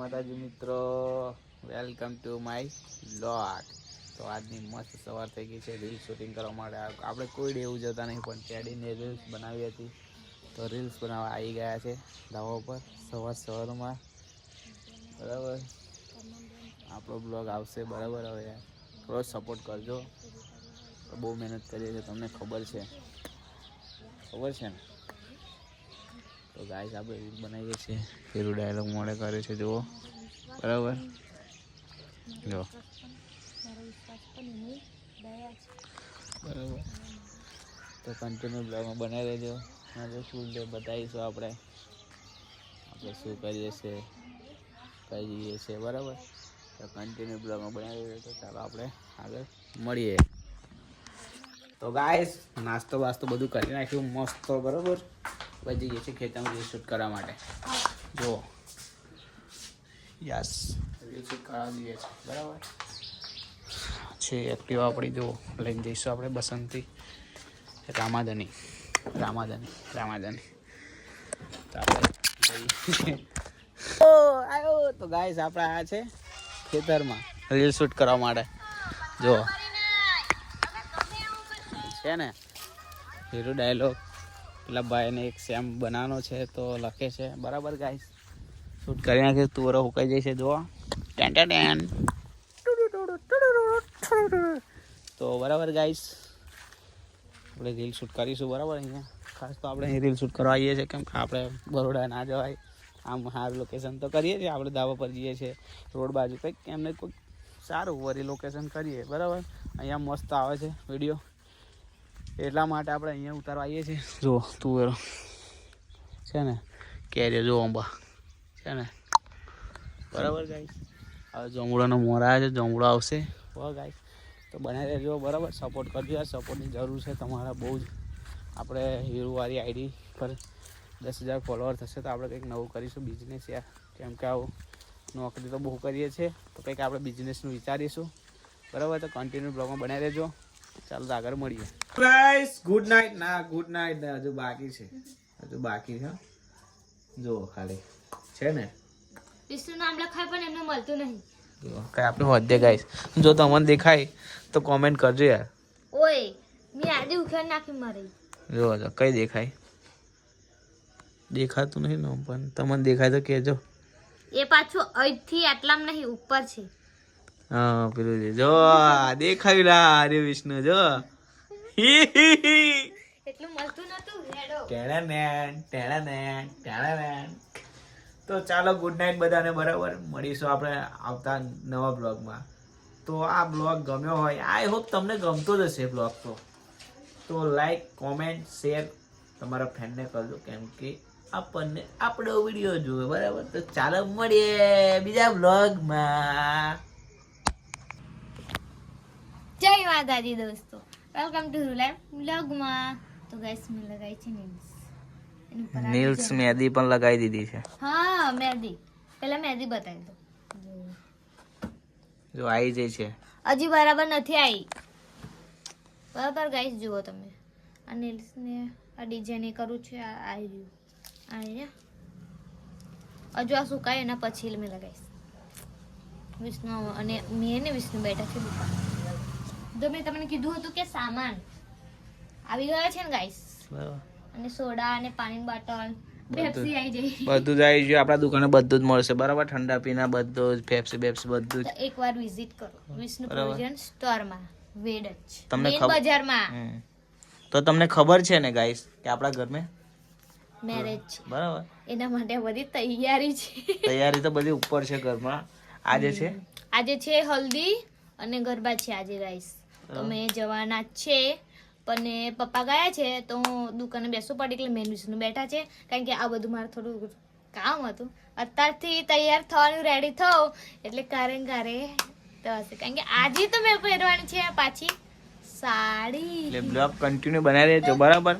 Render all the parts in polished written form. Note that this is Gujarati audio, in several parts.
માતાજી મિત્રો, વેલકમ ટુ માય વ્લોગ. તો આજની મસ્ત સવાર થઈ ગઈ છે રીલ્સ શૂટિંગ કરવા માટે. આપણે કોઈ ડે એવું જતા નહીં, પણ ટેડીને રીલ્સ બનાવી હતી તો રીલ્સ બનાવવા આવી ગયા છે ધાબા ઉપર સવારમાં. બરાબર, આપણો બ્લોગ આવશે બરાબર. હવે થોડો સપોર્ટ કરજો, બહુ મહેનત કરીએ છીએ, તમને ખબર છે ને. તો ગાઈસ આપણે રીલ બનાવીએ છીએ, પેલું ડાયલોગ મોડે કરે છે જુઓ, બરાબર. જો બરાબર, તો કન્ટિન્યુ બ્લોગમાં બનાવી રહેજો. આજે ફૂલ ડે બતાવીશું આપણે શું કરીએ છીએ, કઈ જઈએ છીએ, બરાબર. તો કન્ટિન્યુ બ્લોગમાં બનાવી રહેજો. તો ચાલો આપણે આગળ મળીએ. તો ગાઈસ નાસ્તો બાસ્તો બધું કરી નાખ્યું મસ્ત, બરાબર. પછી જઈએ છીએ ખેતરમાં રીલ શૂટ કરવા માટે. જુઓ, યસ, રીલ શૂટ કરવા જઈએ છીએ, બરાબર છે. એક્ટિવા આપણી જુઓ લઈને જઈશું આપણે બસંતથી રામાધની. તો આપણે આવ્યો. તો ગાઈસ આપણે આ છે ખેતરમાં રીલ શૂટ કરવા માટે. જુઓ છે ને હીરો ડાયલોગ, પેલા ભાઈને એક સેમ બનાવવાનો છે તો લખે છે, બરાબર. ગાઈસ શૂટ કરી નાખે, તુરો હુકાઈ જાય છે જુઓ. તો બરાબર ગાઈસ આપણે રીલ શૂટ કરીશું, બરાબર. અહીંયા ખાસ તો આપણે અહીં રીલ શૂટ કરવા આવીએ છીએ, કેમ કે આપણે બરોડા ના જવાય. આમ સારું લોકેશન તો કરીએ છીએ, આપણે ધાબા પર જઈએ છીએ રોડ બાજુ, કંઈક એમને કોઈ સારું વરી લોકેશન કરીએ, બરાબર. અહીંયા મસ્ત આવે છે વિડીયો, એટલા માટે આપણે અહીંયા ઉતારવા આવીએ છીએ. જુઓ તુવેરો છે ને, કેરીઓ જો અંબા છે ને, બરાબર ગાઈસ. હવે જમૂળાનો મોર આવે છે, જમૂળો આવશે હો ગાઈસ. તો બનાવી રહેજો, બરાબર. સપોર્ટ કરજો યાર, સપોર્ટની જરૂર છે તમારા બહુ જ. આપણે હીરોવાળી આઈડી પર 10,000 ફોલોવર થશે તો આપણે કંઈક નવું કરીશું બિઝનેસ યાર, કેમ કે આવું નોકરી તો બહુ કરીએ છીએ, તો કંઈક આપણે બિઝનેસનું વિચારીશું, બરાબર. તો કન્ટિન્યુ બ્લોગમાં બનાવી રહેજો. ચાલો તો આગળ મળીએ ગાઈસ. Good night. ના ગુડ નાઇટ હજુ બાકી છે. જો ખાલી છે ને વિષ્ણુ નામ લખાય પણ એમને મળતું નહીં. કઈ આપણે હોદ્દે ગાઈસ, જો તમને દેખાય તો કોમેન્ટ કરજો યાર. ઓય મી આદી ઉખેડ નાખી મારી. જો કઈ દેખાય, દેખાતું નહીં ને, પણ તમને દેખાય તો કહેજો. એ પાછું અહીંથી આટલામાં નહીં, ઉપર છે. હા પેલું જો દેખાયું લા. અરે વિષ્ણુ જો એટલું મળતું નતું. હેડો ટેણાનેન. તો ચાલો ગુડ નાઇટ બધાને, બરાબર. મળીશું આપણે આવતા નવા બ્લોગમાં. તો આ બ્લોગ ગમ્યો હોય, આઈ હોપ તમને ગમતો જ હશે બ્લોગ. તો લાઈક, કોમેન્ટ, શેર તમારા ફ્રેન્ડને કરજો, કેમ કે આપણને આપણો વિડીયો જોવે, બરાબર. તો ચાલો મળીએ બીજા બ્લોગમાં. જય માતાજી દોસ્તો, વેલકમ ટુ રૂલાઈફ વ્લોગમાં. તો ગાઈસ મેં લગાઈ છે નીલ્સ મહેંદી પણ લગાવી દીધી છે. હા મહેંદી, પહેલા મહેંદી બતાવી દો. જો આવી જાય છે, હજી બરાબર નથી આવી, બરાબર. ગાઈસ જુઓ તમે, આ નીલ્સ ને આ ડિઝાઇન કરું છે, આ આવી રહ્યું, હજુ આ સુકાય એના પછી મેં લગાવીશ. વિષ્ણુ અને મેં ને વિષ્ણુ બેઠા છે દુકાન. તો મેં તમને કીધું હતું કે સામાન આવી ગયો છે ને ગાઈસ, અને સોડા અને પાણીની બોટલ, પેપ્સી આવી જાય, બધું જ આવી ગયું આપણા દુકાને. બધું જ મળશે, બરાબર. ઠંડા પીણા બધું જ, પેપ્સી બધું જ. એકવાર વિઝિટ કરો વિષ્ણુ પ્રોવિઝન સ્ટોરમાં, વેડ જ તમને બજારમાં. તો તમને ખબર છે ને ગાઈસ કે આપણા ઘરમાં મેરેજ છે, બરાબર. એના માટે બધી તૈયારી છે. તૈયારી તો બધી ઉપર છે ઘરમાં. આજે છે હલ્દી અને ગરબા છે આજે ગાઈસ. તો મેં જવાના છે, પણ પપ્પા ગયા છે તો હું દુકાને બેસવું પડે, એટલે મેન વિષ્ણુ બેઠા છે, કારણ કે આ બધું મારે થોડું કામ હતું. અત્યારથી તૈયાર થવાનું રેડી થવું એટલે કારે તો હશે, કારણ કે આજે તો મેં પહેરવાની છે પાછી સાડી. એટલે બ્લોગ કન્ટિન્યુ બનાવી રહેજો, બરાબર.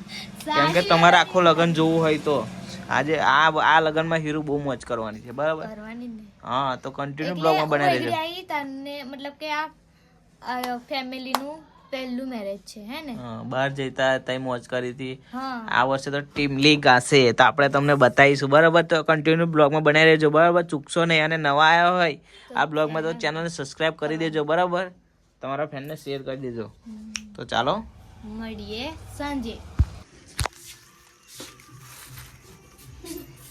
કેમ કે તમારે આખો લગન જોવું હોય તો આજે આ લગનમાં હીરો બહુ મોજ કરવાની છે, બરાબર. હા, તો કન્ટિન્યુ બ્લોગમાં બનાવી રહેજો. તને મતલબ કે આ ફેમિલીનું પહેલું મેરેજ છે હે ને? બહાર જતા તઈ મોજ કરી હતી. હા આ વર્ષે તો ટીમ લીગ હશે તો આપણે તમને બતાવીશું બરાબર. તો કન્ટિન્યુ બ્લોગમાં બનાવી રહેજો બરાબર, ચૂકશો નહીં. અને નવા આવ્યા હોય આ બ્લોગમાં તો ચેનલને સબસ્ક્રાઇબ કરી દેજો બરાબર. તમારા ફ્રેન્ડને શેર કરી દેજો. તો ચાલો મળીએ સાંજે.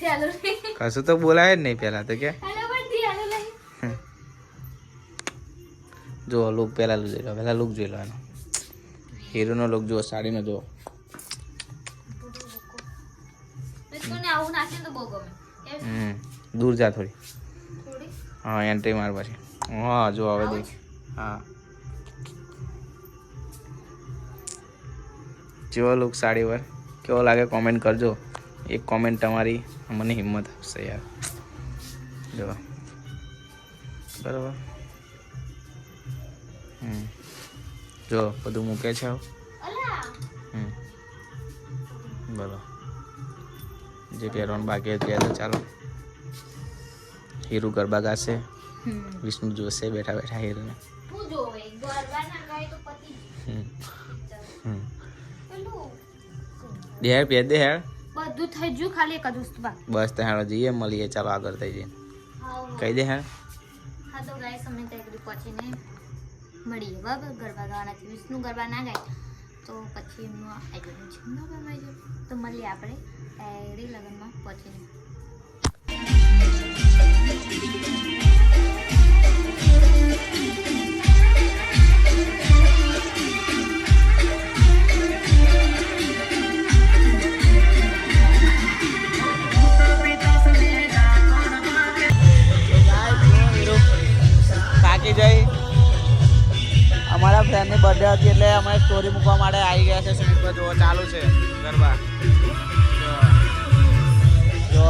ચાલો કશું તો બોલાય જ નહીં પહેલા તો કે હાલો બધી હાલો લઈ. જો લુક પહેલા જોઈ લો, પહેલા લુક જોઈ લો એનો. હીરોનો લુક જુઓ, સાડીનો જુઓ. મિસ્કોને આવું નાખીને તો બહુ ગમે. દૂર જા થોડી. થોડી હા એન્ટ્રી માર પછી. હા જો હવે દેખ. હા જેવો લુક સાડી પર કેવો લાગે કોમેન્ટ કરજો. એક કોમેન્ટ તમારી મને હિંમત આપશે યાર. જો બરાબર. જો બધું મૂકે છે આવું. અલા બોલો જે પહેરવાનું બાકી હતું તો ચાલો. હીરો ગરબા ગાશે, વિષ્ણુ જોશે બેઠા બેઠા હીરોને. હું જોવે ગરબા ના ગાય તો પતિ પેલું દેહ પહેર દે હેર. બધું થઈ ગયું, ખાલી એક જ વસ્તુ બાકી. બસ તો હેડો જઈએ, મળીએ. ચાલો આગળ થઈ જઈએ. કહી દે હેર. હા તો ગાઈસ અમે ત્યાં પહોંચીને મળીએ બરાબર. ગરબા ગાવાનાથી વિષ્ણુ ગરબા ના ગાય તો પછી એમનું આયોજન છે બરાબર. તો મળીએ આપણે એડી લગ્નમાં પહોંચીને. થાકી જઈ. અમારા ફ્રેન્ડની બર્થડે હતી એટલે અમે સ્ટોરી મૂકવા માટે આવી ગયા છે. સ્વિમિંગ પર જોવા ચાલુ છે ગરબા. જો